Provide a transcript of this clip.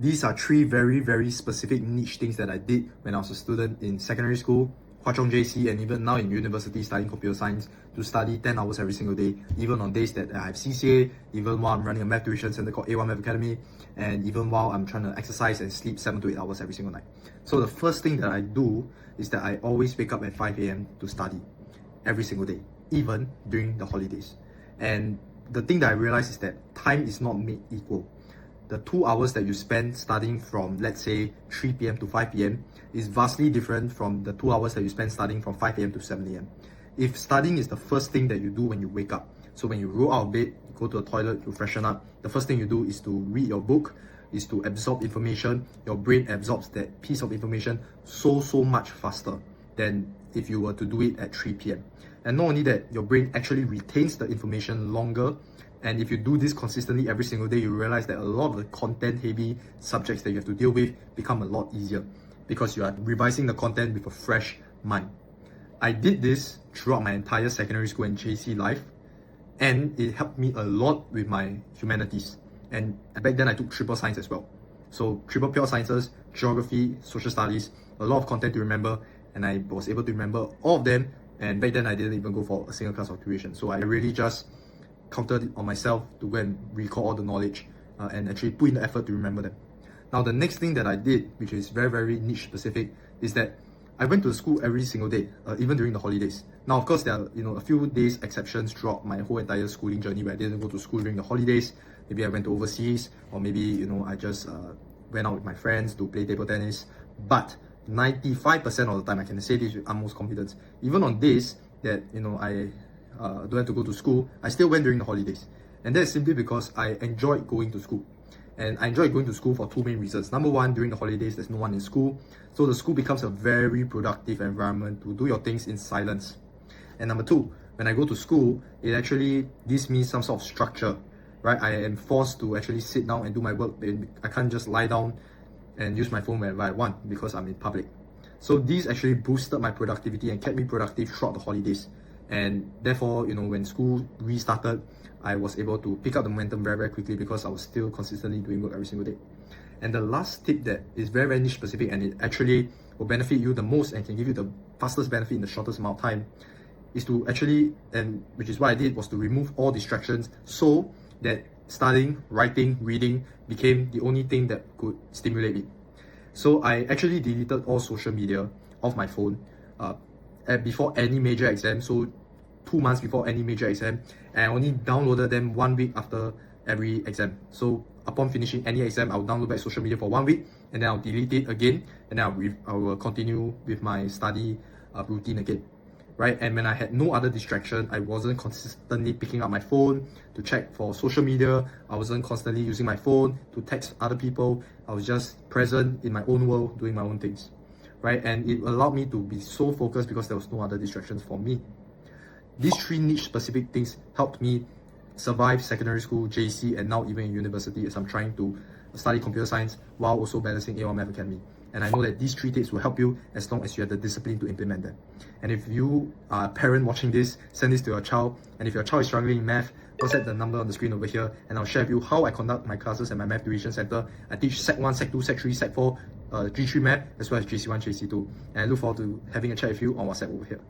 These are three very specific niche things that I did when I was a student in secondary school, Hwa Chong JC, and even now in university studying computer science to study 10 hours every single day, even on days that I have CCA, even while I'm running a math tuition center called A1 Math Academy, and even while I'm trying to exercise and sleep 7 to 8 hours every single night. So the first thing that I do is that I always wake up at 5 a.m. to study every single day, even during the holidays. And the thing that I realized is that time is not made equal. The 2 hours that you spend studying from, let's say, 3 p.m. to 5 p.m. is vastly different from the 2 hours that you spend studying from 5 a.m. to 7 a.m. If studying is the first thing that you do when you wake up, so when you roll out of bed, you go to the toilet, you freshen up, the first thing you do is to read your book, is to absorb information. Your brain absorbs that piece of information so much faster than if you were to do it at 3 p.m. And not only that, your brain actually retains the information longer. And if you do this consistently every single day, you realize that a lot of the content-heavy subjects that you have to deal with become a lot easier because you are revising the content with a fresh mind. I did this throughout my entire secondary school and JC life, and it helped me a lot with my humanities. And back then I took triple science as well. So triple pure sciences, geography, social studies, a lot of content to remember, and I was able to remember all of them. And back then I didn't even go for a single class of tuition. So I really just counted it on myself to go and recall all the knowledge and actually put in the effort to remember them. Now the next thing that I did, which is very niche specific, is that I went to school every single day, even during the holidays. Now of course there are a few days exceptions throughout my whole entire schooling journey where I didn't go to school during the holidays. Maybe I went to overseas, or maybe I just went out with my friends to play table tennis. But 95% of the time, I can say this with utmost confidence, even on days that I don't have to go to school, I still went during the holidays. And that's simply because I enjoyed going to school. And I enjoyed going to school for two main reasons. Number one, during the holidays, there's no one in school. So the school becomes a very productive environment to do your things in silence. And number two, when I go to school, it actually gives me some sort of structure, right? I am forced to actually sit down and do my work. I can't just lie down and use my phone whenever I want because I'm in public. So these actually boosted my productivity and kept me productive throughout the holidays. And therefore, when school restarted, I was able to pick up the momentum very quickly because I was still consistently doing work every single day. And the last tip that is very niche specific, and it actually will benefit you the most and can give you the fastest benefit in the shortest amount of time, is to actually, and which is what I did, was to remove all distractions so that studying, writing, reading became the only thing that could stimulate me. So I actually deleted all social media off my phone before any major exam, so 2 months before any major exam, and I only downloaded them 1 week after every exam. So upon finishing any exam, I'll download back social media for 1 week, and then I'll delete it again, and then I will continue with my study routine again, right? And when I had no other distraction, I wasn't consistently picking up my phone to check for social media, I wasn't constantly using my phone to text other people, I was just present in my own world, doing my own things, right? And it allowed me to be so focused because there was no other distractions for me. These three niche specific things helped me survive secondary school, JC, and now even in university as I'm trying to study computer science while also balancing A1 Math Academy. And I know that these three tips will help you as long as you have the discipline to implement them. And if you are a parent watching this, send this to your child. And if your child is struggling in math, WhatsApp the number on the screen over here, and I'll share with you how I conduct my classes at my math tuition center. I teach Sec 1, Sec 2, Sec 3, Sec 4, G3 math, as well as JC1, JC2. And I look forward to having a chat with you on WhatsApp over here.